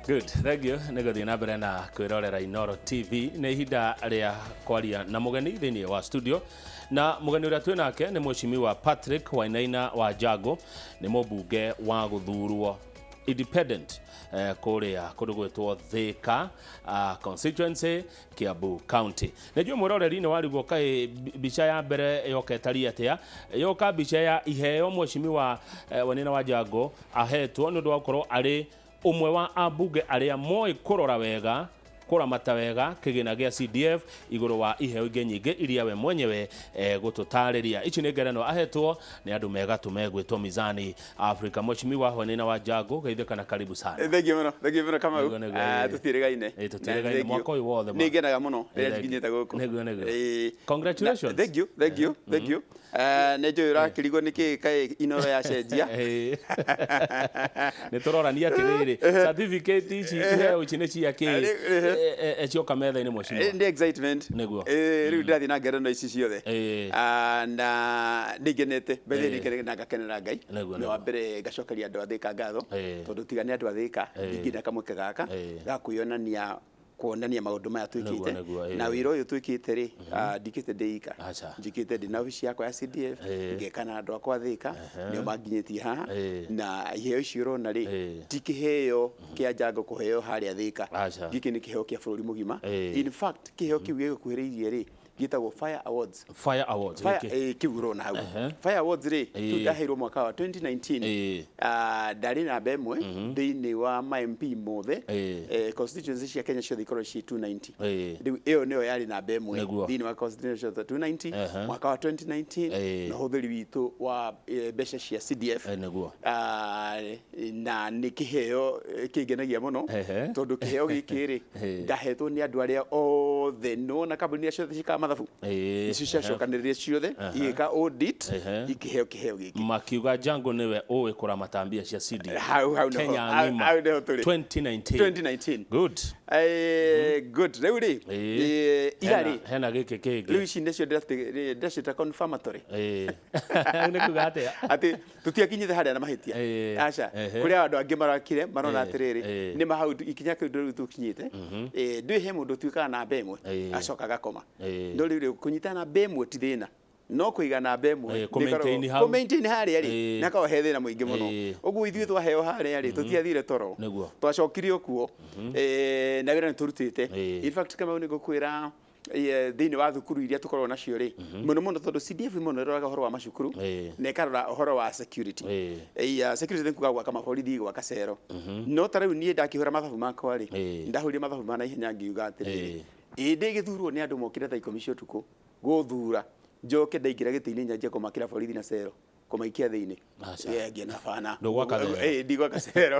Good, thank you. Nĩgũthiĩ na mbere na kwĩrorera Inooro TV nĩ ihinda rĩa kwaria na mũgeni thĩinĩ wa studio, na mũgeni ũrĩa twĩ nake nĩ Mheshimiwa Patrick Wainaina wa Jago, nĩ mũmbunge wa gũthurwo independent kũrĩa kũndũ gwĩtwo Thika constituency, Kiambu County. Nĩjue mwĩroreri nĩ warigwo kaĩ mbica ya mbere yoka ĩtariĩ atĩa. Yoka mbica ya iheo Mheshimiwa Wainaina wa Jago ahetwo nĩ ũndũ wa gũkorwo arĩ umwe wa ambunge arĩa moĩ kũrora wega, kũramata wega kĩgĩna gĩa CDF igũrũ wa iheo ingĩ nyingĩ iria we mwenyewe gũtũtarĩria. Ici nĩ ngerenwa ahetwo nĩ andũ megatũ megwĩtwo Mizani Africa. Mheshimiwa Wainaina wa Jago, geithĩka na karibu sana. Thank you mũno Kamau. Tũtirĩgaine. Tũtirĩgaine mwaka ũyũ wothe. Nĩ ngenaga mũno rĩrĩa nginyĩte gũkũ. Nĩguo. Congratulations. Thank you. Nĩ njũĩ ũrakĩrigwo nĩkĩ kaĩ Inooro yacenjia. Nĩ tũrorania atĩrĩrĩ, certificate ici iheo ici nĩ cia kĩ ecioka metha-inĩ Mheshimiwa. Nĩ excitement. Nĩguo. Rĩu ndĩrathiĩ na ngerenwa ici ciothe. Na nĩngenete mbere na ngakenera Ngai. Nĩ wa mbere ngacokeria andũ a Thika ngatho tondũ tiga nĩ andũ a Thika ndingĩenda kamweke gaka ga kwĩonania kuonania maũndũ maya twĩkĩte na wĩra ũyũ twĩkĩte rĩ ndikĩte ndĩika, njikĩte ndĩ na ofici yakwa ya CDF ngeka na andũ akwa Thika nĩo manginyĩtie haha, na iheo icio ũrona rĩ ti kĩheo kĩa Jago kũheo harĩa Thika, gĩkĩ nĩ kĩheo kĩa bũrũri mũgima. In fact kĩheo kĩu gĩgũkuhĩrĩirie rĩ gĩtagwo Fire Awards. Kĩu ũrona hau Fire Awards rĩ tũtaheirwo mwaka wa 2019 ndarĩ namba ĩmwe thĩinĩ wa MP mothe constituency cia Kenya ciothe ikorwo ci 290. Rĩu ĩyo nĩyo yarĩ namba ĩmwe thĩinĩ wa constituency 290 mwaka wa 2019 na ũhũthĩri witũ wa mbeca cia CDF, na nĩ kĩheo kĩngenagia mũno tondũ kĩheo gĩkĩ rĩ ndahetwo nĩ andũ arĩa othe nona kambuni ciothe cikama mathabu icio ciacokanĩrĩria ciothe igĩka audit ikĩheo kĩheo gĩkĩ makiuga Jago nĩwe ũĩ kũramata mbia cia CDF Kenya ng'ima 2019. Good. Rĩu rĩ igari hena gĩkĩ kĩngĩ rĩu ici nĩcio ndĩracita confirmatory nĩ kuga atĩa atĩ tũtiakinyĩte harĩa na mahĩtia aca kũrĩa andũ angĩ marakire marona atĩrĩrĩ nĩ mahau ikinya kĩu rĩu tũkinyĩte ndũĩ he mũndũ tuĩkaga namba ĩmwe acoka gakoma no rĩu kũnyita namba ĩmwe ti thĩna no kũiga namba ĩmwe kũ-maintain harĩa rĩ nakahe thĩna mũingĩ mũno. Ũguo ithuĩ twaheo harĩa rĩ tũtiathire toro twacokire okuo na wĩra nĩ tũrutĩte. In fact Kamau nĩ ngũkwĩra thĩinĩ wa thukuru iria tũkoragwo nacio rĩ mũno tondũ CDF mũno ĩroraga ũhoro wa macukuru na ĩkarora ũhoro wa security. Security nĩ kuga gwaka maborithi gwaka cero, no ta rĩu niĩ ndakĩhũra mathabu makwa rĩ ndahũrire mathabu ma naihenya ngiuga atĩrĩrĩ ĩndĩ gĩthurwo nĩ andũ mokire thaa 10 cia ũtukũ gũthura njoke ndaingĩra gĩtĩ-inĩ nyanjie kũmakĩra borithi na cero kũmaikia thĩinĩ ngĩona bana ndigwaka cero.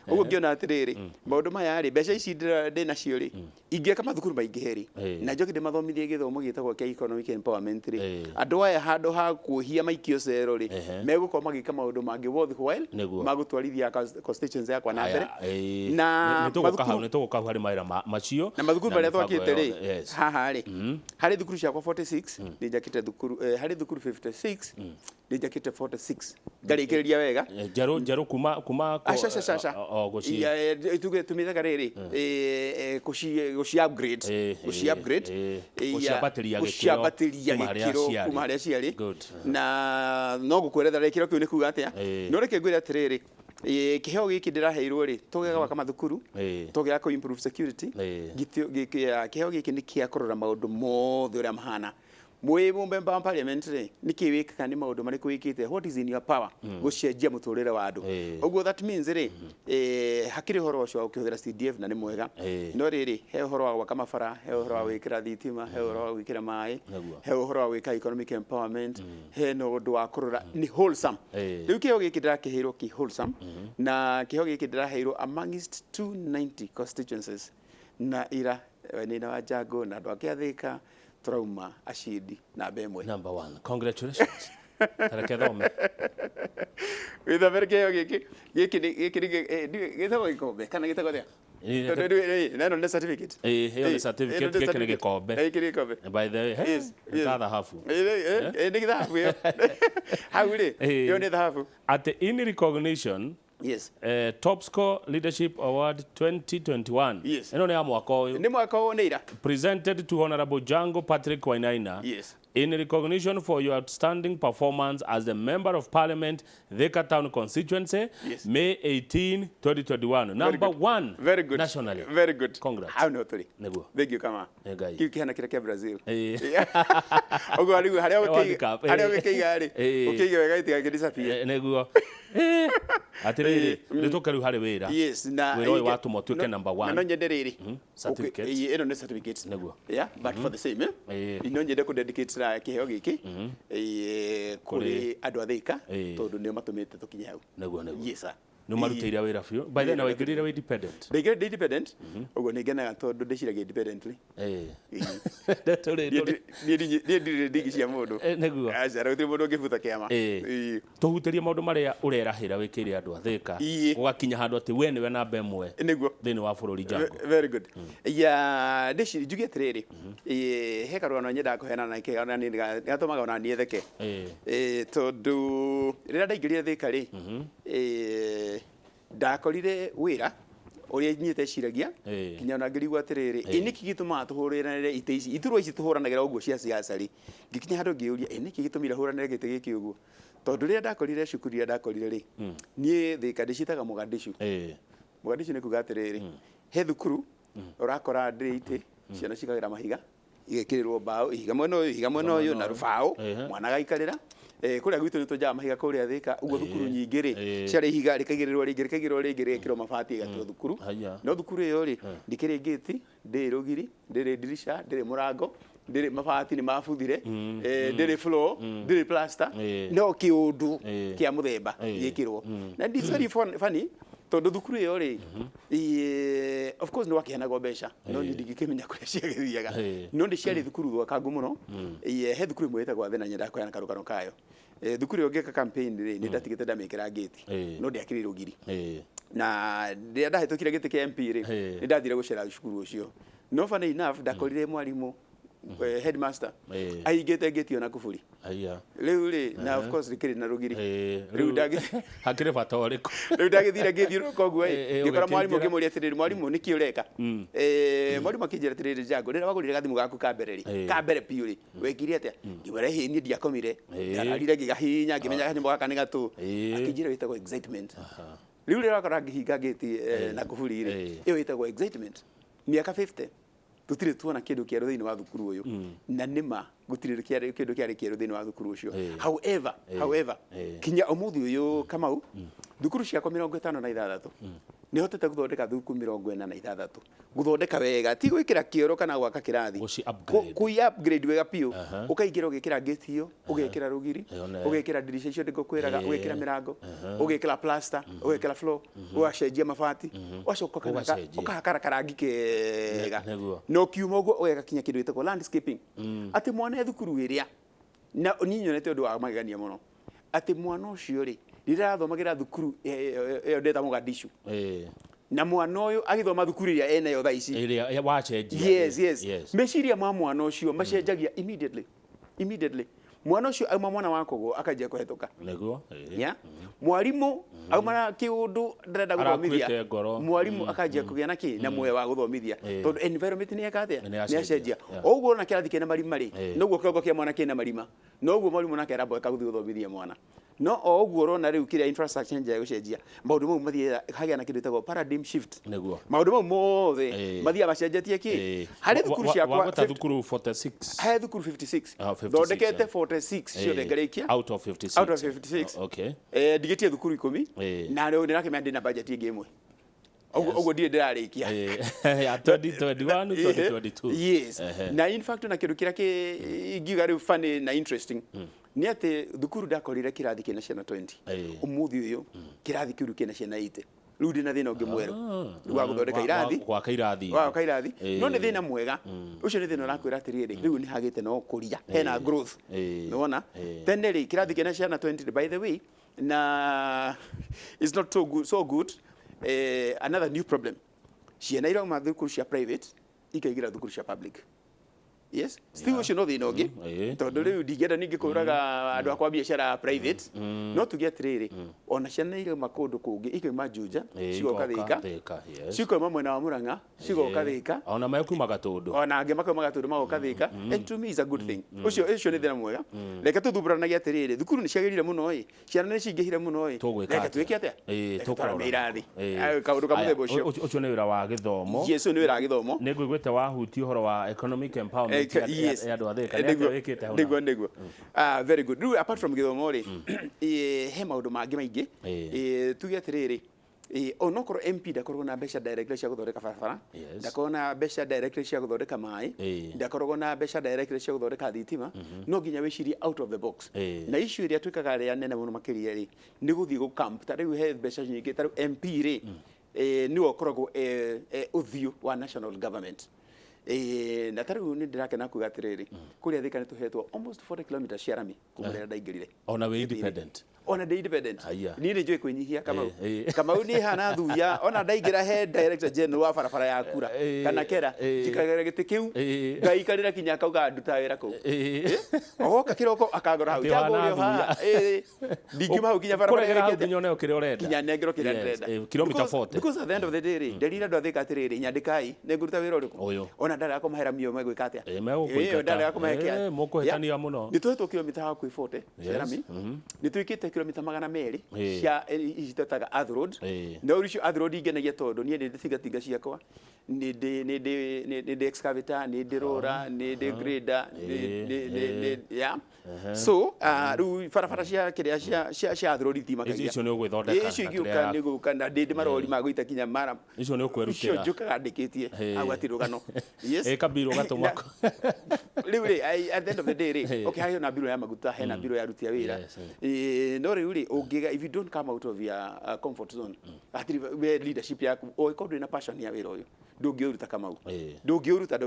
Ũguo ngĩona atĩrĩrĩ maũndũ maya rĩ mbeca ici ndĩ nacio rĩ ingĩaka mathukuru maingĩhe rĩ na njoke ndĩmathomithie gĩthomo gĩtagwo kĩa economic empowerment rĩ andũ aya handũ ha kuohia maikio cero rĩ megũkorwo magĩka maũndũ mangĩ worthwhile magũtwarithia constituency yakwa na mbere. Na nĩ tũgũka harĩ mawĩra macio na mathukuru marĩa twakĩte rĩ haha rĩ harĩ thukuru ciakwa 46 nĩ njakĩte thukuru harĩ thukuru 56 nĩ njakĩte 46 ngarĩkĩrĩria wega njerũ kuma tuge tumĩthaga rĩrĩ gũci upgrade gũciambatĩria gĩkĩro kuma harĩa ciarĩ, na no gũkwerethera gĩkĩro kĩu nĩ kuga atĩa no reke ngwĩre atĩrĩrĩ kĩheo gĩkĩ ndĩraheirwo rĩ tũgĩaga gwaka mathukuru tũgĩaga kũ improve security. Kĩheo gĩkĩ nĩ kĩa kũrora maũndũ mothe ũrĩa mahana mwĩ member wa parliament rĩ nĩkĩ wĩkaga nĩ maũndũ marĩkũ wĩkĩte, what is in your power gũcenjia mũtũrĩre wa andũ. Ũguo that means rĩ hakĩrĩ ũhoro ũcio wa gũkĩhũthĩra CDF na nĩ mwega, no rĩrĩ he ũhoro wa gwaka mabara, he ũhoro wa gwĩkĩra thitima, he ũhoro wa gwĩkĩra maĩ, he ũhoro wa gwĩka economic empowerment, he no ũndũ wa kũrora nĩ wholesome. Rĩu kĩheo gĩkĩ ndĩrakĩheirwo kĩ wholesome na kĩheo gĩkĩ ndĩraheirwo amongst 290 constituencies na ira Wainaina wa Jago na andũ ake a Thika trauma ashidi namba ĩmwe. Number 1. Congratulations. Tareke thome. Witha berke gĩkĩ gĩtagwo gĩkombe kana gĩtagwo thĩa neno nĩ certificate hiyo ni certificate gĩkĩ nĩ gĩkombe by the way nĩ thahabu nĩ thahabu hau rĩ hiyo nĩ thahabu at in recognition Yes. Top Score Leadership Award 2021. Yes. Eno ni mwaka uyu. Ni mwaka uyu nira. Presented to Honorable Jango Patrick Wainaina. Yes. In recognition for your outstanding performance as the Member of Parliament, Thika Town Constituency, yes. May 18, 2021. Number one. Very good. Nationally. Very good. Congrats. How not three. Nego. Thank you, Kama. Negai. Kiu kihana kira kia Brazil. Ogo aligu haria ukiiga ari. Ukiiga wega itiga kidisappear. Nego. Atiriri ritoka riu hari wira. Yes, na wira uyu watu motuke number 1. Na nonyende riri. Certificate. Eno ne certificate. Nego. Yeah, but for the same, inonyende ku dedicate ra kiheo giki. Kuri andu a Thika tondu nio matumite tukinye hau. Nego. Yes sir. No marutira wira fiu. By then I get independent. They get independent. Ogo ne gena tondu ndiciraga independently. Ni digi cia mundu. Nego. Aca ruti mundu ngibuta kiama. Tuhutirie maundu maria urerahira wikire andu a Thika. Ugakinya handu ati we niwe namba imwe. Niguo. Thini wa bururi Jango. Very good. Ya ndiciri njuge atiriri. He karwana nyenda kuhena na ke ona ni gatumaga ona ni etheke. Tondu rira ndaingirire Thika ri ndakorire wira uria nyite ciragia kinya ona ngirigwa atiriri iniki gituma tuhuranire ite ici iturwa ici tuhuranagira uguo cia siasa ri ngikinya handu ngiuria iniki gitumira huranire gite giki uguo tondu rira ndakorire cukuru ria ndakorire ri nie Thika ndicitaga Mogadishu Mogadishu ni kuga atiriri he thukuru urakora ndite ciana cikagira mahiga igekirirwo mbao ihiga mwena uyu na rubao mwana gaikarira kuria gwitu ni tujaga mahiga kuria Thika uguo thukuru nyingi ri ciari ihiga rikagirirwo ringi rikirwo mabati gatwo thukuru no thukuru iyo ri ndikiri gate ndi rugiri ndiri dirisha ndiri murango ndiri mabati ni mabuthire ndiri floor ndiri plaster no kiundu kia muthemba gikirwo na it's very funny tondu thukuru iyo ri of course no wakihenaga mbeca no ndigikimenya kuria ciagithiaga no ndi ciari thukuru thwakangu muno he thukuru imwe etagwo Athena nyenda kuheana karukano kayo thukuru iyo ngeka campaign ri ni ndatigite ndamikira gate no ndiakirire ugiri na ndia ndahitukire gite kia MP ri ni ndathire gucera cukuru ucio no funny enough ndakorire mwarimu headmaster aigete gate ona kuburi riu ri na of course rikiri na rugiri riu ndagi hakire bata uriku riu ndagithire ngithio koguo ngikora mwarimu ngimuria atiriri mwarimu niki ureka mwarimu akinjira atiriri Jango rira wagurire gathimu gaku kambere piu ri wekire atia ngibara hini ndiakomire ndararire ngigahinya ngimenya kanyambo gaka ni gatu akinjira witagwo excitement riu rira wakora ngihinga gate na kuburi ri iyo witagwo excitement miaka 50 tutire tuona kindu kieru thiini wa thukuru uyu na nima gutire kindu kiari kieru thiini wa thukuru ucio however kinya umuthi uyu Kamau thukuru ciakwa 56 ni hotete guthondeka thukuru 46 guthondeka wega ti gwikira kioro kana gwaka kirathi ku upgrade wega piu ukaigira ugikira gate hiyo ugikira rugiri ugikira dirisha icio ndigukwiraga ugikira mirango ugikira plaster ugikira floor ugacenjia mabati ugacoka kana ukahakara karangi kega no kiuma uguo ugeka kinya kindu gitagwo landscaping ati mwana thukuru iria na ninyonete undu wa magania muno ati mwana ucio ri rira thomagira thukuru iyo ndeta Mogadishu na mwana uyu agithoma thukuru iria ene yo thaici iria wacenjia yes meciria ma mwana ucio macenjagia immediately mwana ucio auma mwana wakogo akajia kuhetuka niguo mwarimu auma na kiundu ndarenda guthomithia mwarimu akajia kugia na ki na muoyo wa guthomithia tondu environment ni ekatia ni acenjia oguo na kirathi kena marima ri noguo kiongo kia mwana kena marima noguo mwarimu nake arabo ekaguthi guthomithia mwana no oguo rona riu kiria infrastructure nje gucenjia maundu mau mathie hagia na kindu tagwo paradigm shift niguo maundu mau mothe mathia macenjetie ki hari thukuru ciakwa wagota thukuru 46 hari thukuru 56 thondekete 46 ciothe ngarikia out of 56 okay ndigitie thukuru 10 na riu ndirakimenya ndina budget ingi imwe oguo ndire ndirarikia ya 2021 2022 yes na in fact na kindu kiria ingiuga riu funny na interesting ni ati thukuru ndakorire kirathi kina ciana 20 umuthi uyu kirathi kiru kina ciana 80 riu ndina thina ungi mweru wa guthondeka irathi gwaka irathi no ni thina mwega ucio ni thina urakwira atiriri riu ni hagite no kuria hena growth niwona tene ri kirathi kina ciana 20 by the way na it's not so good another new problem ciana irauma thukuru cia private ikaigira thukuru cia public yes still ucio no thina ungi tondu riu ndingenda ningi kuraga andu akwa biashara private no tuge atiriri ona ciana ile makundu kungi ikaima Juja cigoka Thika cikoima mwena wa Murang'a cigoka Thika ona maikuma Gatundu ona ange makoima Gatundu magoka Thika and to me is a good thing ucio ni thina mwega reke tuthumburanagia atiriri thukuru ni ciagirire muno ciana ni cingihire muno reke twike atia tukarora irathi kaundu ka muthemba ucio ni wira wa githomo yes ni wira wa githomo ni ngwigwete wahuti uhoro wa economic empowerment ya andu athika niguo very good riu apart from githomo ri he maundu mangi maingi tuge atiriri onokorwo MP ndakorwo na mbeca directly cia guthondeka barabara ndakorwo na mbeca directly cia guthondeka mai ndakorwo na mbeca directly cia guthondeka thitima no nginya wicirie out of the box na issue iria twikaga ria nene muno makiria ri ni guthii go camp ta riu he mbeca nyingi ta riu MP ri ni okoragwo uthiu wa national government na tariu ni ndirakena kuga atiriri kuria Thika ni tuhetwo almost 40 km cia rami kumurera ndaingirire ona we independent ona the independent ni njui kwinyihia kama ni hana thuya ona ndaingira he director general wa barabara ya kura kana kera tikagere gite kiu ngaikarira kinya kauga nduta wira ku ohoka kiroko akagora hau jago rio ha ndingima hau kinya barabara ya kete kinya nayo kire urenda kinya negero kire ndenda kilomita 40 because at the end of the day ndirira ndo Thika atiriri nyandikai nenguruta wira uriku ona ndara akomahera mio megwika atia ndara akomahera mukuhetania muno ni tuhetwo kilomita hakuhi 40 cerami ni twikite kilomita 200 cia icitotaga earth road no ricio earth road ingenagia tondu nie ndi tingatinga ciakwa ni excavator ni rora ni grader ya so riu barabara cia kiria cia earth road timakagia icio ni ugwithondeka icio igiuka ni guka ndi marori magwita kinya mara icio ni ukwerutira icio njukaga ndikitie au atirugano yes kabiro gatuma riu at the end of the day ri okay hayo na biro ya maguta hena biro ya rutia wira no riu ri ungiga if you don't come out of your comfort zone atiri leadership yaku o ikondo ina passion ya wira uyu ndungiuruta Kamau ndungiuruta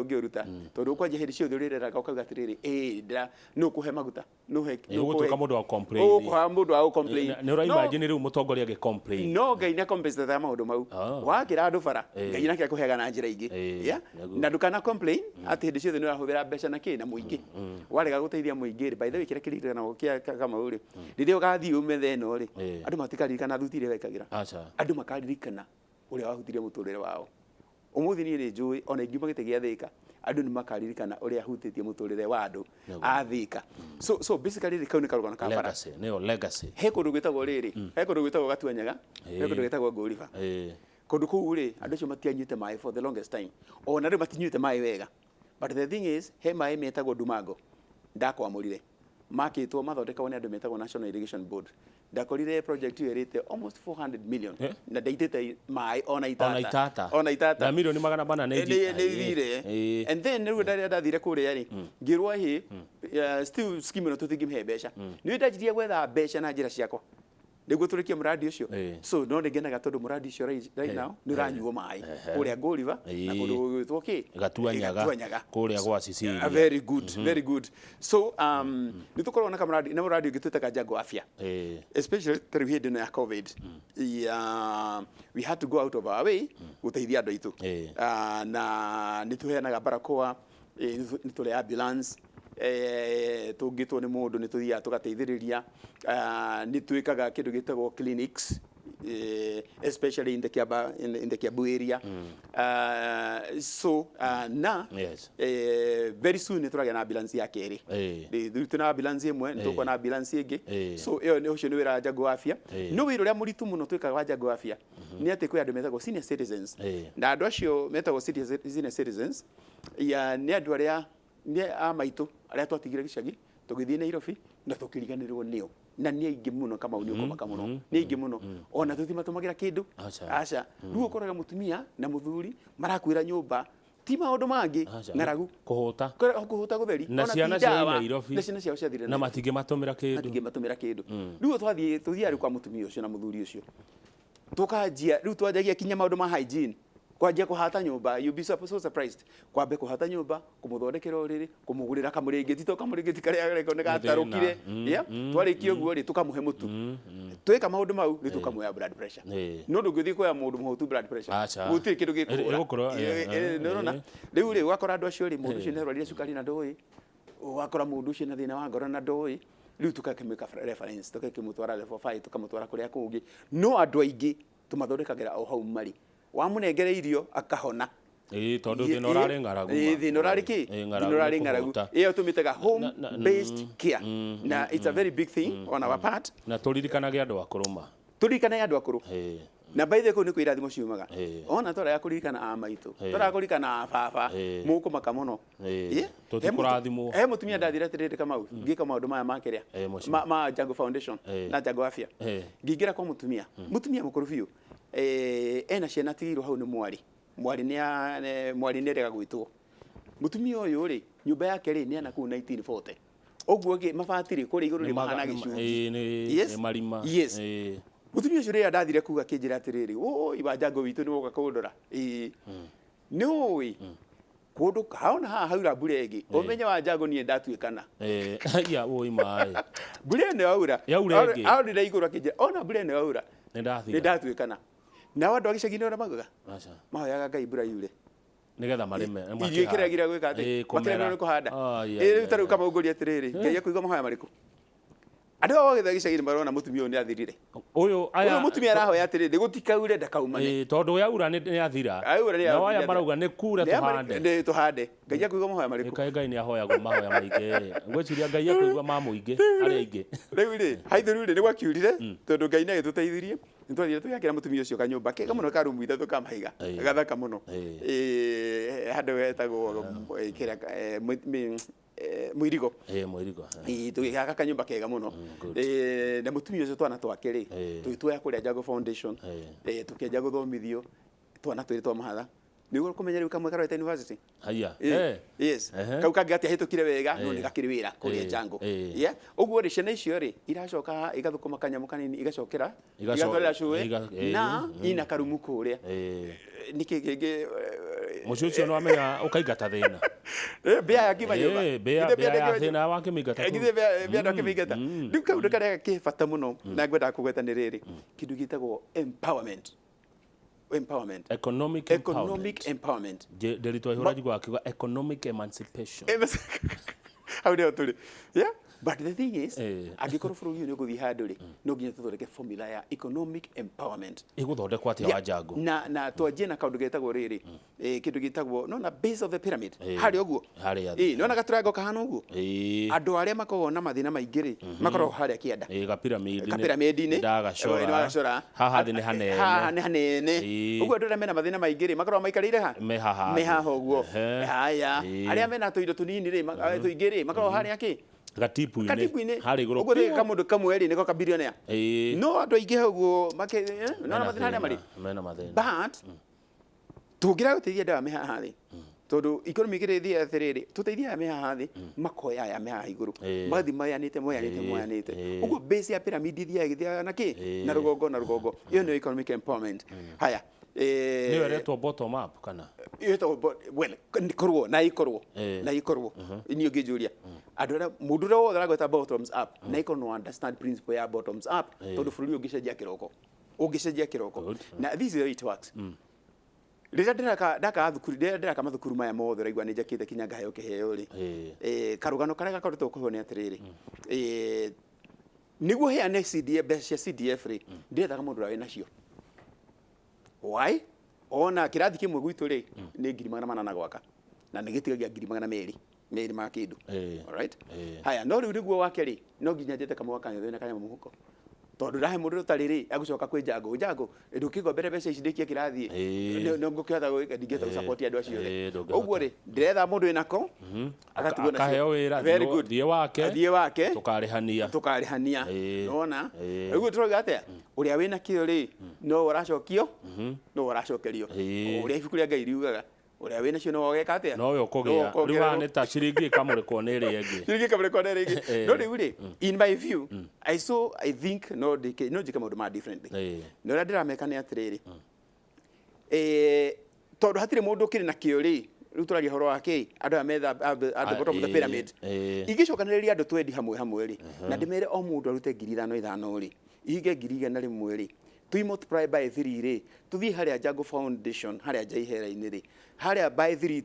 tondu kwanje hindi ciothe rireraga ukauga atiriri ndira no kuhe maguta no he ugutuka mundu wa complain kwa mundu wa complain ni ura imagine riu mutongoria ge complain no ngai na compensate ta maundu mau wakira andu bara ngai nake akuhega na njira ingi na ndukana complain ati hindi ciothe ni urahuthira mbeca na ki na muingi warega guteithia muingi by the way kira kiririkana gukia Kamau ri riria ugathii umethe no ri andu matikaririkana thutire wekagira andu makaririkana uria wahutirie muturire wao umuthi ni ri njui ona ingiuma gite gia Thika andu ni makaririkana uria hutitie muturire wa andu a Thika so basically kau ni karugana ka bara legacy he kundu gwitagwo riri he kundu gwitagwo Gatuanyaga he kundu gwitagwo Nguriva kundu kuu ri andu acio matianyite mai for the longest time ona riu matinyite mai wega but the thing is he mai metagwo Ndumango ndakwamurire makitwo mathondekagwo ni andu metagwo National Irrigation Board ndakorire project hiyo irite almost 400 million na ndaitete mai ona itata na milioni 400 ni thire and then riu ndathire kuria ri ngirwa hi still scheme no tutingimhe mbeca ni ndajirie gwetha mbeca na njira ciakwa niguo turikie muradi ucio so no ngenaga tondu muradi ucio right now ni ranyuo mai kuria Nguriva na kundu gwitwo ki Gatuanyaga kuria gwa Sicilia very good so ni tukorwo na kamuradi na muradi ugitutaka Jago Afya especially through hid na COVID we had to go out of our way guteithia andu aitu na ni tuheanaga barakoa ni tule ambulance tungitwo ni mundu ni tuthia tugateithiriria ni twikaga kindu gitagwo clinics especially in the Kiambu area very soon ni turagia na ambulance ya keri tuna ambulance imwe ni tukwa na ambulance ingi so iyo ni ucio ni wira Jago Afya no wira uria muritu muno twikaga wa Jago Afya ni ati kwi andu metagwo senior citizens na andu acio metagwo senior citizens ni andu aria ni a maitu aria twatigire gicagi tugithie Nairobi na tukiriganirwo nio na ni aingi muno kama uni ukomaka muno ni aingi muno ona tutimatumagira kindu aca riu ukoraga mutumia na muthuri marakwira nyumba ti maundu mangi ngaragu kuhuta gutheri na ciana cia Nairobi na ciana ciao ciathire na matingi matumira kindu riu tuthia ari kwa mutumia ucio na muthuri ucio tukanjia riu twanjagia kinya maundu ma hygiene kwajia kuhata nyumba, you be so surprised. Kwambe kuhata nyumba, kumuthondekera uriri, kumugurira kamurigiti to kamurigiti karia gakoneka tarukire, yeah, twarikio guo ri tukamuhe mutu. Tweka maundu mau ri tukamuya blood pressure. No ndugithi kwa mundu muhutu blood pressure. Gutiri kindu gikukura. No na. Riu ri wakora andu acio ri mundu ucio ni arwarire cukari na ndoi. Wakora mundu ucio na thina wa ngoro na ndoi. Riu tukakimika reference, tukakimutwara level 5, tukamutwara kuria kungi. No andu aingi tumathondekagira o hau mari. Wamunengere irio akahona. Tondu thina urari ngaragu. Thina urari ki? Thina urari ngaragu. Iyo tumitega home based care. Na it's a very big thing on our part. Na turirikanaga andu akuruma. Turirikanaga andu akuru. Na by the way ni kwirathimo ciumaga. Ona tora ya kuririkana a maitu. Tora ya kuririkana a baba. Muku makamono. Tutikurathimo. Mutumia ndathire tiriri kama u. Ngika maundu maya makeria. Ma Jago Foundation na Jago Afya. Ngingira kwa mutumia. Mutumia mukuru biu. Ena ciana tigirwo hau ni mwari ni rega gwitwo mutumia uyu ri nyumba yake ri ni ana ku 1940 oguo ge mabatiri kuri iguru ri mahana gicungi ni marima mutumia ucio ri ndathire kuga kinjira atiriri iba Jago witu ni woka kundora no kundu haona haura buregi umenye wa Jago ni ndatuikana ya oi mai burene aura aurira iguru kinjira ona burene aura ni ndatuikana na wandu agicagini ora magaga mahoyaga Ngai mbura yure nigetha marime irio ikiragira gwika ati makireme ni kuhanda taru kama uguria atiriri Ngai akuigwa mahoya mariku andu othe agicagini marona mutumia uyu ni athirire uyu mutumia arahoya atiriri gutikaure ndakaumane tondu yaura ni athira na aya marauga ni kure tuhande Ngai akuigwa mahoya mariku Ngai ni ahoyagwo mahoya maingi ngwiciria Ngai akuigwa ma muingi ari aingi riu ri haithiru ri ni gwakiurire tondu Ngai ni agituteithirie nitwathire tuyakira mutumia ucio kanyumba kega muno ka rumu ithatu kamaiga gathaka muno handu wetagwo kira muirigo tugikaka kanyumba kega muno na mutumia ucio twana twake ri tugitwoya kuria Jago Foundation tukienja guthomithio twana twiri twa mahatha niguo kumenya riu kamwe karwete university haya yes kau kangi ati hitukire wega no ni gakiri wira kuria Jango yeah uguo ri ciana icio ri iracoka igathukuma kanyamu kanini igacokera igatwarira cue na ina karumu kuria niki gege mucucio no amenya ukaigata thina bia ya kimanyoba bia ya thina wa kimigata githe bia ndo kimigata riu kau ndo karia kibata muno na ngwenda kugweta ni riri kindu gitagwo empowerment economic empowerment derito ihuraji gwa kiuga economic emancipation how do you yeah but the thing is agikorwo bũrũri ũyũ nĩ ũgũthiĩ handũ rĩ no nginya tũthondeke formula ya economic empowerment ĩgũthondekwo atĩa wa Jango na twanjie na kaũndũ getagwo rĩrĩ kĩndũ gĩtagwo no na base of the pyramid harĩa ũguo no na gaturango kahana ũguo andũ arĩa makoragwo na mathĩna maingĩ rĩ makoragwo harĩa kĩanda kapyramid-inĩ ndagacora haha thĩ nĩ hanene ũguo andũ arĩa mena mathĩna maingĩ rĩ makoragwo maikarĩire ha me haha ũguo haya arĩa mena tũindo tũnini rĩ tũingĩ rĩ makoragwo harĩa kĩ gatipu-inĩ harĩ igũrũ ũguo thĩ kamũndũ kamwe rĩ nĩko kabirionea no andũ aingĩ ũguo no na mathĩna harĩa marĩ but tũngĩra gũteithia andũ aya me haha thĩ tondu economy gĩrĩthia atĩrĩrĩ tũteithia aya me haha thĩ makoya aya me haha igũrũ magathi moyanĩte ũguo base ya pyramid ithiaga gĩthiaga na kĩ na rũgongo ĩyo nĩyo economic empowerment haya nĩyo ĩretwo bottom up kana ikorwo na ikorwo niĩ ngĩnjũria andũ arĩa mũndũ ũrĩa wothe aragweta bottoms up na ikorwo no understand principle ya bottoms up tondu bũrũri ũngĩcenjia kĩroko na this is how it works rĩrĩa ndaka mathukuru maya mothe ũraigua nĩ njakĩte kinya ngaheo kĩheo rĩ karũgano karĩa gakoretwo kũheo nĩ atĩrĩrĩ nĩguo heane mbeca cia CDF rĩ ndĩrethaga mũndũ ũrĩa wĩ nacio why ona kĩrathi kĩmwe gwitũ rĩ nĩ 800 gwaka na nĩ gĩtigagia 200 ma kĩndũ alright haya no rĩu nĩguo wake rĩ no nginya njete kamwe kanyo na kanyamũ mũhuko tondu ndahe mũndũ ũtarĩ rĩ agũcoka kwĩ Jango ndũkĩgombere mbeca ici ndĩkie kĩrathi no ngũkĩhota ndingĩhota support andũ acio rĩ ũguo rĩ ndĩretha mũndũ wĩnako agatigwo na akaheo wĩra thiĩ wake tũkarĩhania nona ũguo tũroiga atĩa ũrĩa wĩna kĩo rĩ no ũracokio no ũracokerio ũrĩa ibuku rĩa Ngai riugaga uria wina cio no wogeka atia no yo kugea riu ane ta ciringi kamurikwo ni ri ingi no riu ri in my view I think no jika maundu ma differently no ria ndirameka ni atiriri tondu hatire mundu kiri na kio ri riu turaria horo wake andu ametha at the bottom of the pyramid ingicokaniriria andu twendi hamwe ri na ndimere o mundu arute 5,000 ri ihinge 1,100 ri tui multiply by 3 ri tuthie haria Jago Foundation haria Jaihera-ini ri haria by 3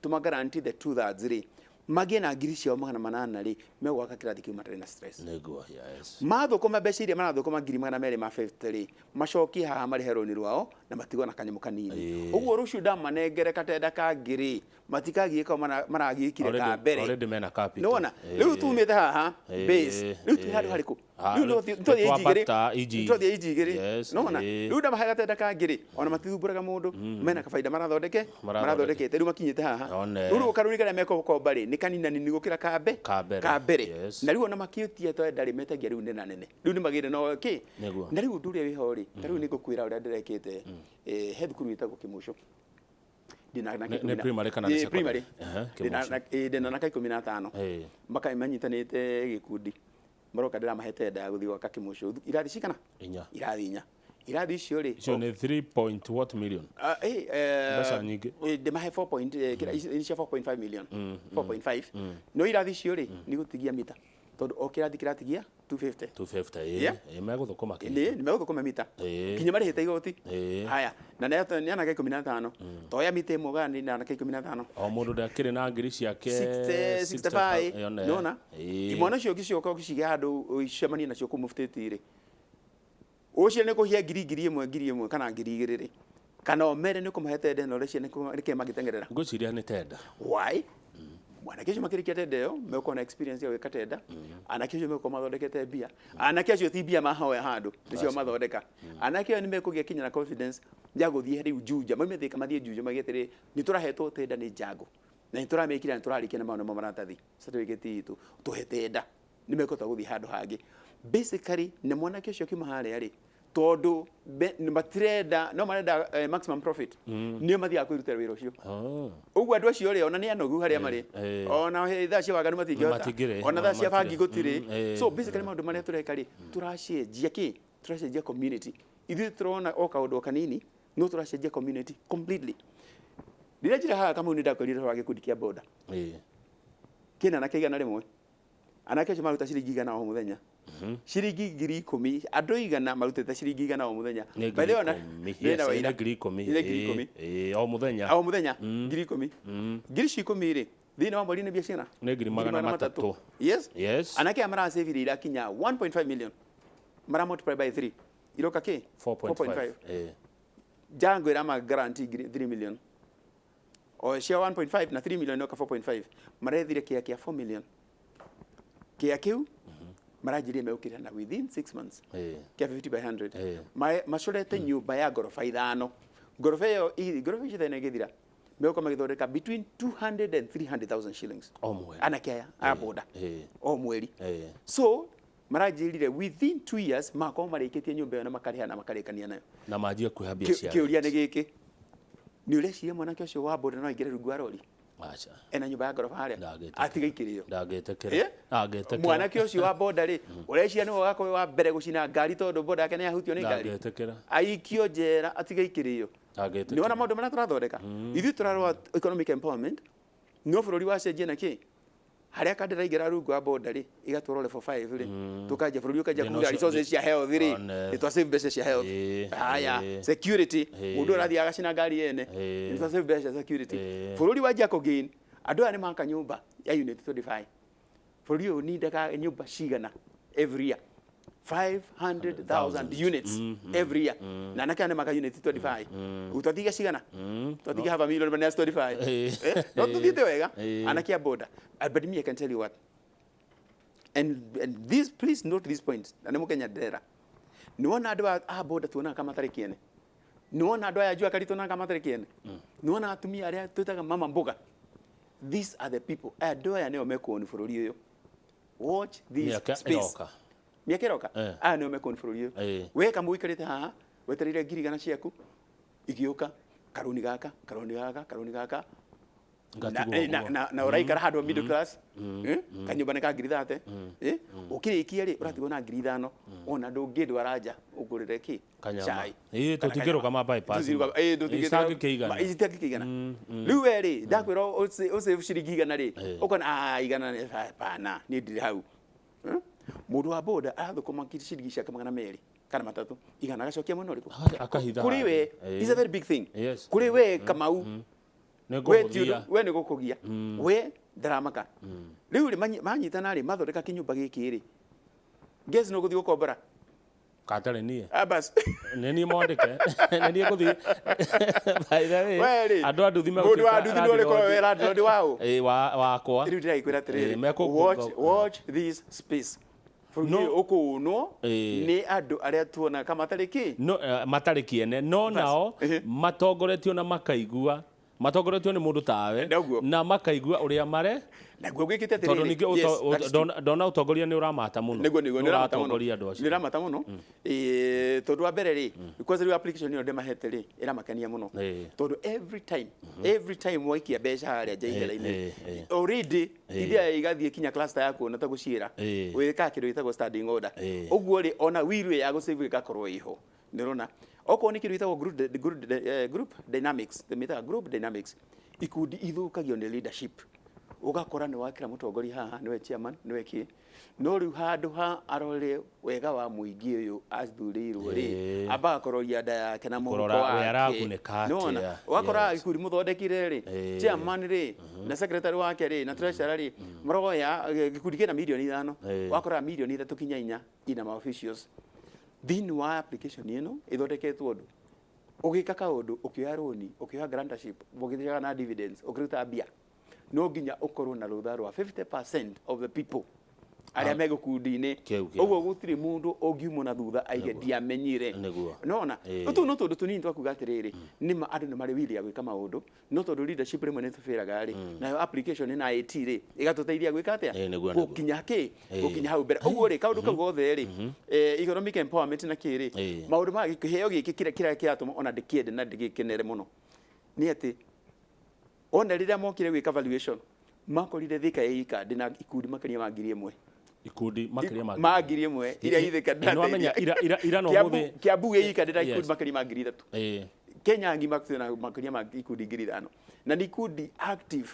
tuma guarantee the 2/3 ri magie na ngiri ciao 800 ri megwaka kirathi kiu matari na stress nego yes mathukuma mbeca iria marathukuma 250 ri macoki haha mari heroni rwao na matigwo na kanyamu kanini uguo rucio ndamanengere katenda ka ngiri matikagie ko maragikire ka mbere already mena capital nona riu tumite haha base riu tu hari hariku riu no tuthie ijigiri nona riu ndamahe gatenda ka ngiri ona matithumburaga mundu mena kabaida marathondekete riu makinyite haha riu karuri karia meko komba ri ni kanina ni gukira ka mbere na riu ona makiutie to ndari metegia riu nena nene riu ni magire no ki na riu nduria wi hori ta riu ni gukwira uria ndirekete head crew itagwo Kimusho ne primary kana ne primary ndina na 15 mbaka imanyitanite gikundi maroka ndira mahete nda guthi gwaka Kimusho irathi cikana irathi icio ri icio ni 3 what million basa nyingi de mahe 4.5 million 4.5 no irathi icio ri ni gutigia mita tondu o kiratigia 250 meguthukuma ni meguthukuma mita kinya mari hita igoti haya na ni anake 15 toya mita imwe gani na anake 15 o mundu ndakire na ngiri ciake 65 nona imwana cio gicioka gicigia handu icemania nacio kumufutiti ri ucio ni kuhia ngiri imwe kana ngiri igiri ri kana omere ni kumahete ndeno ri ciene rike magitengerera ngociria ni tenda why mwanake cio makirikia tenda iyo meko na experience ya wika tenda anake cio meko mathondekete bia anake cio ti bia mahoya handu nicio mathondeka anake cio ni mekugia kinya na confidence ya guthie riu Juja maimethika mathie Juja magitire ni turahetwo tenda ni Jago na ni turamekira ni turarikia na maundu maratathi certificate itu tuhetenda ni meko ta guthie handu hangi basically ni mwanake cio kiuma haria ri tondu matirenda no marenda maximum profit nio mathia kwirutera wira ucio uguo andu acio ri ona ni anogu haria mari ona ithaa cia waganu matingihota ona thaa cia bangi gutiri so basically maundu maria tureka ri turacenjia community ithuĩ turona o kaundu kanini no turacenjia community completely rĩrĩa njĩra haha kama ni ndakwĩrire wa gĩkundi kĩa boda kina na kĩgana rĩmwe anake acio maruta ciringi 100 o muthenya ciringi 10,000 andu 100 marutete ciringi 100 o muthenya by the way ona ina 10,000 o muthenya 10,000 ngiri 10 ri thina wa mweri ni biashara ni 300 yes anake amara save ira kinya 1.5 million mara multiply by 3 iroka ke 4.5 jango ira ma guarantee 3 million o cia 1.5 na 3 million no ka 4.5 marethire kia 4 million kia kiu marajirie meukira na within 6 months kia 50 by 100 mashorete nyumba ya gorofa 5 gorofa iyo thene githira meuko magithondeka between 200 and 300,000 shillings o mweri anakea aboda o mweri so marajirire within 2 years mako marikitie nyumba na makariha na makarikania nayo na majia kuhabia cia kiuria ni giki ni ureciria mwanake ucio wa boda no ingire rungu arori acha ena nyumba ya gorofa haria atiga ikirio ndagetekera mwanake ucio wa boda ri ureciria ni wako wa mbere gucina ngari tondu boda yake ni yahutio ni ngari ndagetekera aikio njera atiga ikirio ni ona maundu maria turathondeka ithuĩ turarwa economic empowerment no bururi wa cenjia na ki haria kandira igera rungu wa boda ri igatwarwo level 5 ri tukanja bururi ukaja kuga resources cia health ri itwa save business cia health haya security mundu arathi agacina ngari yene itwa save business security bururi wa Jago gain andu aya ni maka nyumba ya unit 35 bururi uyu ni ndaka nyumba cigana every year 500,000 units every year na nakane maka unit 25 utothiga cigana tutothiga have a million but 25 no tuthite wega anakia boda but me I can tell you what and this please note this point na mukenya dera ni wona andu a boda tuona kama tarikiene ni wona andu aya jua kari tuona kama tarikiene ni wona atumia aria twitaga mama mboga these are the people andu aya nio meko ni bururi uyu watch this space miaka iroka no me konfrolio we kama wikarite haha weterire ngiri gana ciaku igiuka karuni gaka na ũraikara handũ middle class kanyũmba nĩ ka 30,000 ũkĩrĩkia rĩ ũratigwo na 5,000 ona ndũngĩndwara nja ũgũrĩre kĩ cai tũtingĩrũgama bypass itangĩkĩigana rĩu we rĩ ndakwĩra ũsave ciringi 100 rĩ ũkona 100 hapana niĩ ndirĩ hau mũndũ wa boda arathũkũma ciringi ciake 200 kana 300 igana agacokia mwena ũrĩkũ kũrĩ we is a very big thing kũrĩ we Kamau we nĩ gũkũgia we ndaramaka rĩu rĩ manyitana rĩ mathondeka kĩnyũmba gĩkĩ rĩ guess no gũthiĩ gũkombora katarĩ niĩ bas nĩ niĩ mwandĩke nĩ niĩ gũthiĩ by the way andũ a nduthi mũndũ wa nduthi nĩ ũrĩkorwo wĩ landlord wao wakwa rĩu ndĩrakwĩra atĩrĩrĩ watch this space ũkũnwo nĩ andũ arĩa tuona matarĩ kĩ matarĩ kĩene no nao matongoretio na makaigua matongoretio nĩ mũndũ tawe na makaigua ũrĩa mare naguo gwĩkĩte atĩrĩrĩ tondũ ndona ũtongoria nĩ ũramata mũno nĩ ũramata mũno tondũ wa mbere rĩ kwanza rĩu application ĩyo ndĩmahete rĩ ĩramakania mũno tondũ every time waikia mbeca harĩa njaigĩra-inĩ already iria igathiĩ kinya cluster yaku na ta gũciĩra wĩka kĩndũ gĩtagwo standing order ũguo rĩ ona will ya gũsave ĩgakorwo ĩho nĩ ũrona okorwo nĩ kĩndũ gĩtagwo group dynamics tũmĩtaga group dynamics ikundi ithũkagio nĩ leadership ugakora nĩ wakira mũtongoria haha nĩwe chairman nĩwe kĩ no rĩu handũ ha arore wega wa mũingĩ ũyũ athurĩirwo rĩ ambaga kũroria nda yake na mũhuko wake nona wakora ikundi mũthondekire rĩ chairman rĩ na secretary wake rĩ na treasurer rĩ maroya gikundi kĩna milioni 5 wakora milioni 3 kinya 4 ina ma officials thĩinĩ wa application ĩno ĩthondeketwo ũndũ ũgĩka kaũndũ ũkĩoya roni ũkĩoya grantorship ũgĩthiaga na dividends ũkĩruta mbia no nginya ũkorwo na rũtha rwa 50% of the people arĩa megũkundi-inĩ ũguo gũtirĩ mũndũ ũngiumwo na thutha aige ndiamenyire nona ũtũ no tondũ tũnini twakuga atĩrĩrĩ nĩma andũ nĩ marĩ wili ya gwĩka maũndũ no tondũ leadership rĩmwe nĩ tũbĩraga rĩ nayo application na IT rĩ ĩgatũteithia gwĩka atĩa gũkinya kĩ gũkinya hau mbere ũguo rĩ kaũndũ kau gothe rĩ economic empowerment na kĩrĩ maũndũ ma kĩheo gĩkĩ kĩrĩa kĩratũma ona ndĩkĩende na ndĩgĩkenere mũno nĩ atĩ ona rĩrĩa mokire gwĩka valuation makorire thika ya ikandi na ikundi makĩria ma 1,000 ikundi makĩria ma 1,000 iria ithika ndamenya ira no mũthĩ Kiambu ya ikandi na ikundi makĩria ma 3,000 Kenya ngima kwĩna makĩria ma ikundi 5,000 na ni ikundi active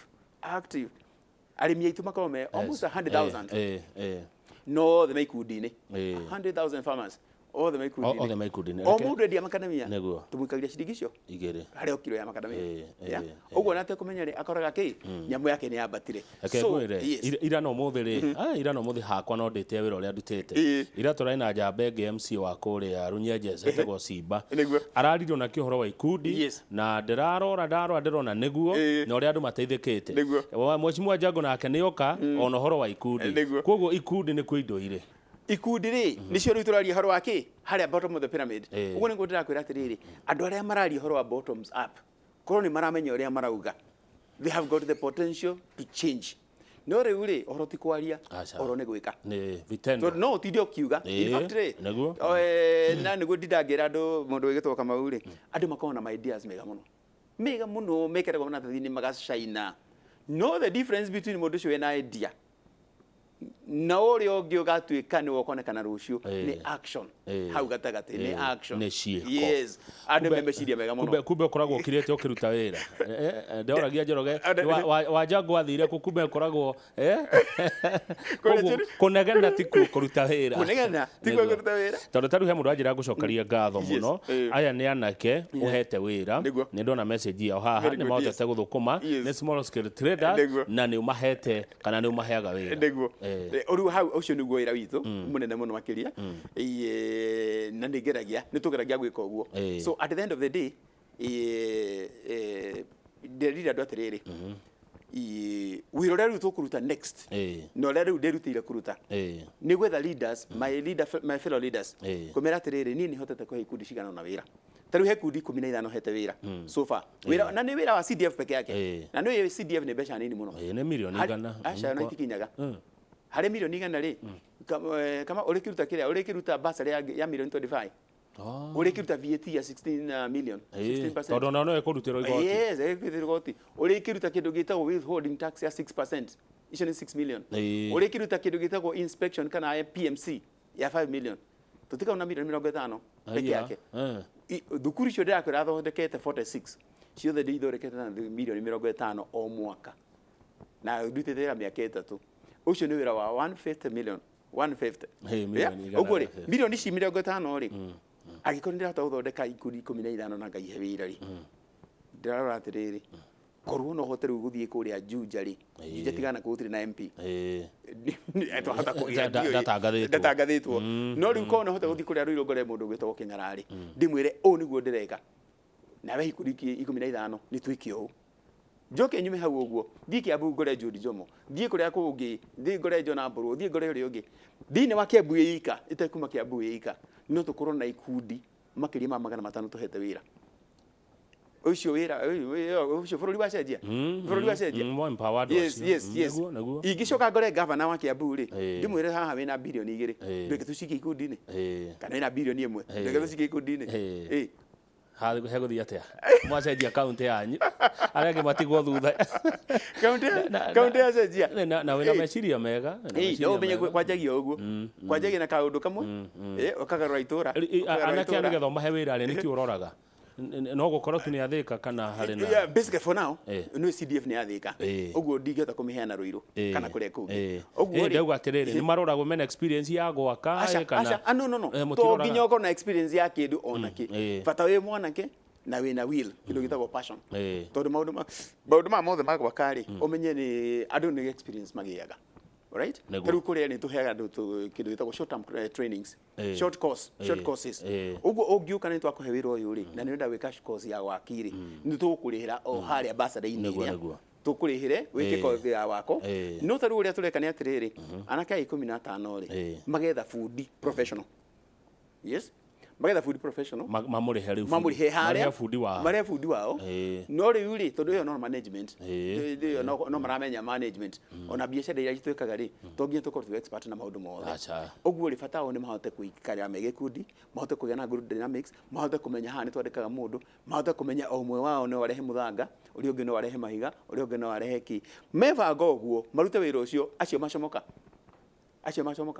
arĩmi aitũ makorwo me almost 100,000 no the ikundi-inĩ 100,000 farmers othe maikundi-inĩ o mũndũ endia makadamia tũmũikagia ciringi icio 2 harĩ o kilo ya makadamia ũguo nate kũmenya rĩ akoraga kĩ nyamũ yake nĩ yambatire ira no mũthĩ rĩ ira no mũthĩ hakwa no ndĩte wĩra ũrĩa ndutĩte ira tũrarĩ na njamba ĩngĩ MC wa kũrĩa Runyenjes etagwo Simba araririo na kĩhoro wa ikundi na ndĩrona nĩguo na ũrĩa andũ mateithĩkĩte Mheshimiwa Jago nake nĩoka ona ũhoro wa ikundi koguo ikundi nĩ kwĩ indo irĩ ikundi rĩ nicio rĩu tũraria horo wake harĩa bottom of the pyramid ũguo nĩguo ndĩrakwĩra atĩrĩrĩ andũ arĩa mararia horo wa bottoms up korwo nĩ maramenya ũrĩa marauga they have got the potential to change no rĩu rĩ ũhoro ti kwaria ũhoro nĩ gwĩka no tinde ũkiuga na nĩguo ndindangĩra andũ mũndũ wĩgĩtwo Kamau rĩ andũ makoragwo na ideas mega mũno mekeragwo na thĩinĩ magacaina no the difference between mũndũ ũcio wĩna idea na ũrĩa ũngĩ ũgatuĩka nĩ wokonekana rũciũ nĩ action hau gatagatĩ nĩ action yes andũ memeciria mega mũno kumbe ũkoragwo ũkirĩte ũkĩruta wĩra ndeoragia Njoroge wa Jago athire kumbe ũkoragwo kũnegena ti kũruta wĩra tondũ tarĩu he mũndũ anjĩra ngũcokeria ngatho mũno aya nĩ anake ũhete wĩra nĩ ndona message yao haha nĩ mahotete gũthũkũma nĩ small scale traders na nĩ ũmahete kana nĩ ũmaheaga wĩra ũrĩu hau ũcio nĩguo wĩra witũ mũnene mũno makĩria na nĩ tũgeragia gwĩka ũguo so at the end of the day ndĩrĩra andũ atĩrĩrĩ wĩra ũrĩa rĩu tũkũruta next na ũrĩa rĩu ndĩrutĩire kũruta nĩ gwetha leaders my fellow leaders kũmera atĩrĩrĩ niĩ nĩhotete kũhe ikundi cigana na wĩra tarĩu he kundi 15 hete wĩra so far wĩra na nĩ wĩra wa CDF peke yake na nĩ CDF nĩ mbeca nini mũno nĩ milioni igana aca na itikinyaga harĩ milioni igana rĩ kama ũrĩkĩruta kĩrĩa ũrĩkĩruta basari ya milioni 25 uri kiruta VAT ya 16 million 16%. Todo no ekurutirwo igoti. Yes, ekurutirwo igoti. Uri kiruta kindu gitagwo withholding tax ya 6%. Icio ni 6 million. Uri kiruta kindu gitagwo inspection kana PMC ya 5 million. Tutika una milioni 50 peke yake. Thukuru icio ndirakwira thondekete 46. Ciothe ndithondekete na milioni 50 o mwaka. Na ndutite wira miaka 3. Ucio ni wira wa 150 million. 150. Uguo ri milioni ici 50 ri. Agikorwo ndirahota guthondeka ikundi 15 na ngaihe wira ri. Ndirarora atiriri. Korwo no hote riu guthie kuria Juja ri. Juja tigana gutiri na MP. Twahota kugia ndatangathitwo. No riu korwo no hote guthie kuria Ruiru ngore mundu gwitwo King'arari. Ndimwire o niguo ndireka. Nawe ikundi 15 ni twikio. Njoke nyume hau uguo. Thie Kiambu ngore Judy Jomo. Thie kuria kungi. Thie ngore John Amburu. Thie ngore uri ungi. Thine wa Kiambu ika. Itekuma Kiambu ika. No tukorwo na ikundi makiria ma 500 tuhete wira. Ucio wira ucio bururi wa cenjia bururi wa cenjia more empowered. Yes ingicoka ngore governor wa Kiambu ri ndimwire haha wina bilioni 2 ndeke tucike ikundi-ini kana wina bilioni 1 ndeke tucike ikundi-ini hego thia atia mwacenjia kaunti yanyu arenge matigwo thutha kaunti ya cenjia na wina meciria mega no menye kwanjagia uguo kwanjagia na kaundu kamwe ukagarura itura anake anigetha mahe wira ri niki uroraga no gukorwo tu ni athika kana hari na basically for now no CDF ni athika uguo ndingehota kumiheana Ruiru kana kuria kungi uguo ndauga atiriri ni maroragwo mena experience ya gwaka kana no to nginya ukorwo na experience ya kindu ona ki bata wi mwanake na wina will kindu gitagwo passion tondu maundu ma mothe ma gwaka ri umenye ni andu ni experience magiaga. Right? Riu kuria ni tuheaga andu kindu gitagwo short term trainings, short courses. Uguo ungiuka ni twakuhe wira uyu ri na ni nda wika course ya wakiri ni tukurihira o haria ambassador-ini iria tukurihire wike course ya wako no taru uria tureka ni atiriri anake 15 ri magetha food professional. Yes, magetha food professional mamurihe riu mamurihe haria food wao maria food wao no riu ri tondu yo no management no maramenya management ona biacara iria itwekaga ri tongiye tukorwo tu expert na maundu mothe uguo ri fatao ni mahote kuikaria megekundi mahote kugia na group dynamics mahote kumenya ha ni twandikaga mundu mahote kumenya o mwe wao no warehe muthanga uri ungi no warehe mahiga uri ungi no warehe ki mebanga uguo marute wira ucio acio macomoka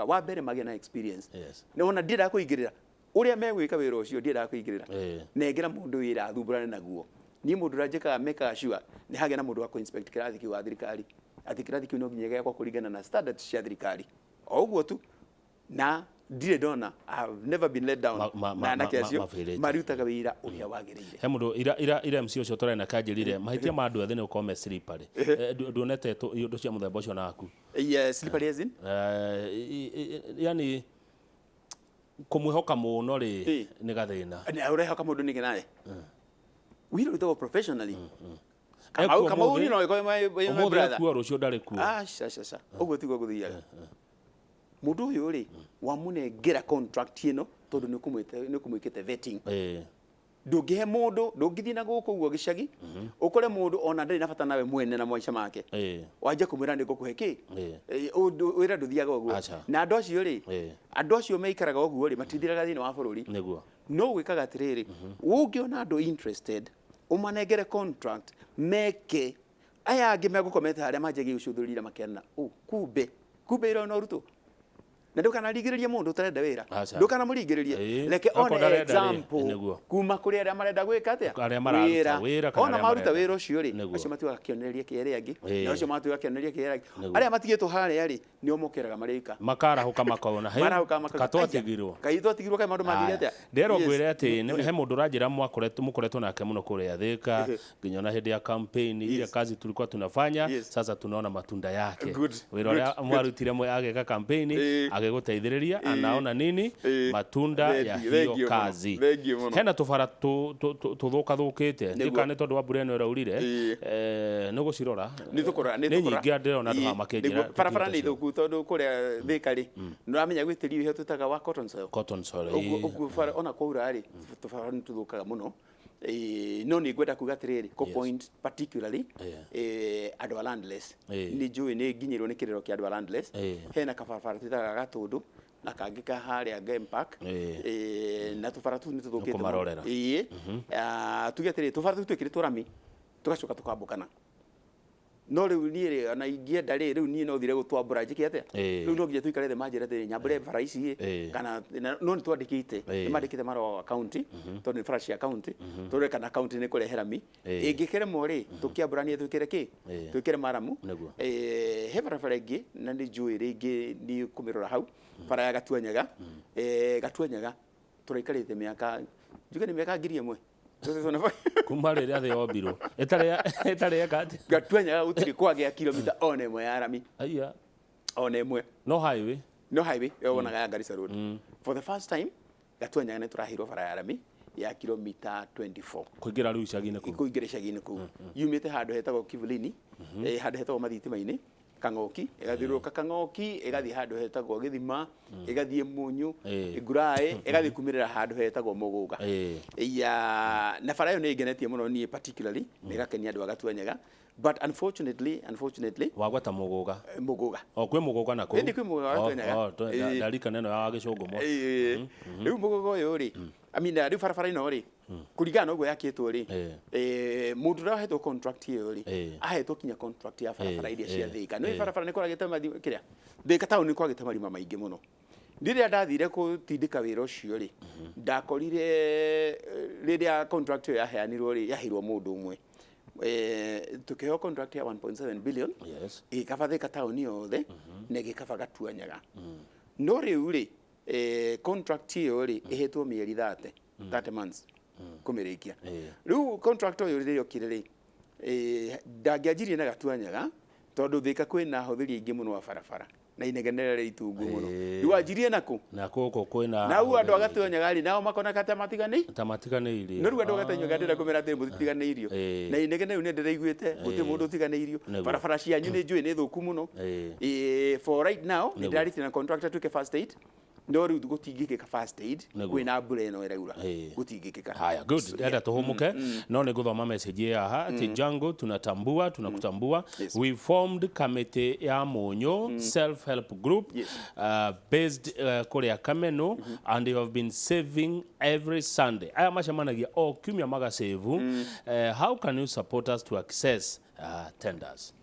wa mbere magia na experience ni wona ndira kuingirira uria megwika wira ucio ndira kuingirira nengera mundu wira athumburane naguo ni mundu rajeka make sure ni hagia na mundu wa inspect kirathi ki wa thirikari ati kirathi ki no nginya gya kuringana na standards cia thirikari oguo tu na ndire dona I have never been let down na nakiacio marutaga wira uria wagirire he mundu ira MC ucio torena kanjirire mahitia ma andu ethene ukome slippery ndonete ndu cia muthemba ucio naku slippery as in yani kumwihoka muno ri ni gathina urehoka mundu ni ginae wira utago professionally kama uni no ko brother ku rucio ndari ku sha uguo tigo guthiaga mundu uyu ri wamunengera contract ino tondu ni kumwikite vetting ndungihe mundu ndungithii na guku guo gicagi ukore mundu ona ndari na bata nawe mwene na mwaisha make wanje kumwira ndi gukuhe ki wira nduthiaga uguo na andu acio ri andu acio meikaraga uguo ri matithiraga thini wa bururi niguo no gwikaga atiriri ungiona andu interested umanengere contract meke aya angi megukomete haria manjegi ucuthurira makiana kumbe ira no ruto na ndukana rigiriria mundu utarenda wira ndukana muringiririe like on example kuma kuri aria marenda gwika atia wira ona maruta wira ucio ri acio matiwa kionereria kiere angi na acio matiwa kionereria kiere angi aria matigitwo haria ri ni omokeraga marika makarahuka makona he katwatigirwo kaitwatigirwo kai maundu mathire atia ndero ngwire ati he mundu ranjira mukoretwo nake muno kuria Thika nginya na hindi ya campaign ile kazi tulikuwa tunafanya sasa tunaona matunda yake wira uria mwarutire mwe ageka campaign agiguteithiriria anaona nini matunda ya hiyo kazi hena tufara tuthuka thukite ndikane tondu wa bureno raurire no gucirora ni nyingi ndirona andu ha makenjira barabara ni thuku tondu kuria Thika ri nuramenya gwitiri ihe tutaga wa cotton soil ugu ona kwaura ri tufara ni tuthukaga muno no ni gwenda kuga atiriri ko point particularly andu landless ni njui ni nginyirwo ni kiriro kia andu landless hena kabarabara tutaga Gatundu na kangika haria game park na tubara tu nituthukite kumarorera tuge atiri tubara tu twikire turami tugacoka tukambukana no riu ni ana ingienda riu ni no thire gutwambura njike atia riu no nginya tuikare the manjira atiri nyambure bara ici kana no ni twandikite ni mandikite maro account to ni fresh account to re kana account ni kurehera mi ingikere mori tukiamburania twikire ki twikire maramu he bara ingi na ni njui ringi ni kumirora hau bara ya Gatuanyaga turaikarite miaka njuge ni miaka 1000 kuma rĩrĩa thĩ yombirwo ĩtarĩ kati Gatuanyaga gũtirĩ kwagĩa kilomita ona ĩmwe ya rami aya ona ĩmwe no highway yonaga ya Garissa Road for the first time Gatuanyaga nĩ tũrahirwo bara ya rami ya kilomita 24 kũingĩra rĩu icagi-inĩ kũu yumĩte handũ hetagwo Kivulini handũ hetagwo mathitima-inĩ Kang'oki igathiũrũrũka Kang'oki igathiĩ handũ hetagwo Gĩthima igathiĩ Munyu Nguraĩ igathiĩ kumĩrĩra handũ hetagwo Mũgũga na bara ĩyo nĩ ĩngenetie mũno niĩ particularly nĩgakenia andũ a Gatuanyaga but unfortunately wagwata Mũgũga kwĩ Mũgũga na kũu ĩndĩ kwĩ Mũgũga Gatuanyaga ndarika neno ya Gĩcũngũ mo rĩu Mũgũga ũyũ rĩ amina rĩu barabara ĩno rĩ kuringana na ũguo yakĩtwo rĩ mũndũ ũrĩa ahetwo contract ĩyo rĩ ahetwo kinya contract ya barabara iria cia Thika nĩ barabara nĩ kwagĩte kĩrĩa Thika town nĩ kwagĩte marima maingĩ mũno rĩrĩa ndathire gũtindĩka wĩra ũcio rĩ ndakorire rĩrĩa contract ĩyo yaheanirwo rĩ yahirwo mũndũ ũmwe tukiheo contract ya 1.7 billion ikaba Thika town yothe na gĩkaba Gatuanyaga no rĩu rĩ contract ĩyo rĩ ĩhetwo mĩeri 30 months kumĩrĩkia rĩu contract ũyũ rĩrĩa okire rĩ ndangĩanjirie na Gatuanyaga tondũ Thika kwĩna hũthĩri aingĩ mũno wa barabara na inegenera rĩ itungu mũno rĩu anjirie nako na kũkũ kwĩna na u andũ a Gatuanyaga rĩ nao makona kata matiganĩirie no rĩu andũ a Gatuanyaga ndĩra kũmera atĩ mũtiganĩirio na inegene rĩu nĩ ndĩraiguĩte gũtirĩ mũndũ ũtiganĩirio barabara cianyu nĩ njũĩ nĩ thũku mũno for right now nĩ ndĩrarĩtie na contractor tuke first aid no riu gutingikika first aid kwina mbura ino iraura gutingikika haya good ndenda tuhumuke no ni guthoma message ya ha ati Jango tunakutambua we formed committee ya Munyo self help group based kuria Kameno and they have been saving every Sunday aya macamanagia o kiumia magasave how can you support us to access tenders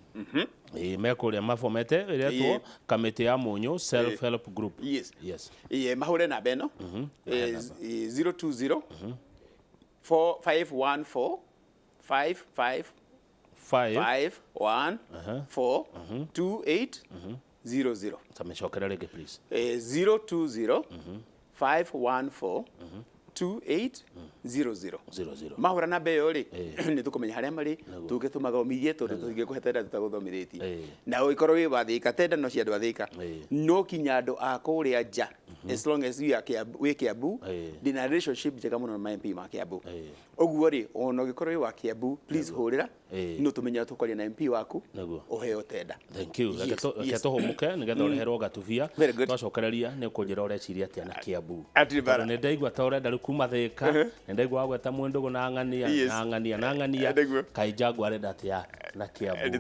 mekuria mafomete iretwo committee ya Munyo self help group yes mahure na beno 020 4514 2800 tameshokera rege please 020 514 2800 mahura na beyo ri ni tukumenya haria mari tugitumathomithie tondu tungikuhetera tutaguthomithetie na uikorwo wi wathika tenda no cia andu athika no kinya andu a kuria nja as long as you are wi Kiambu ndina relationship njega muno na MP ma Kiambu oguo ri ono gikorwo wi wa Kiambu please hurira no tumenya tukwaria na MP waku uheo tenda thank you gato homuke nigetha ureherwo gatuvia twacokereria ni kunjira ureciria atia na Kiambu ne ndaigua ta urenda kuma Thika ne ndaigua gweta mundu na ng'ania kai Jango arenda atia na Kiambu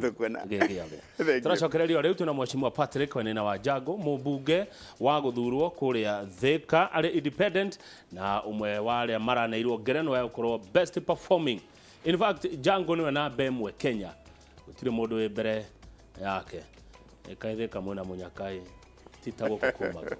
turacokereria riu tuna mheshimiwa Patrick Wainaina wa Jango mubunge wa guthurwo kuria Thika ari independent na umwe wa aria maraneirwo ngerenwa ya gukorwo best performing. In fact Jango niwe na bemwe Kenya gutire mundu we mbere yake ekaithika mwena munyakai titago kukumaga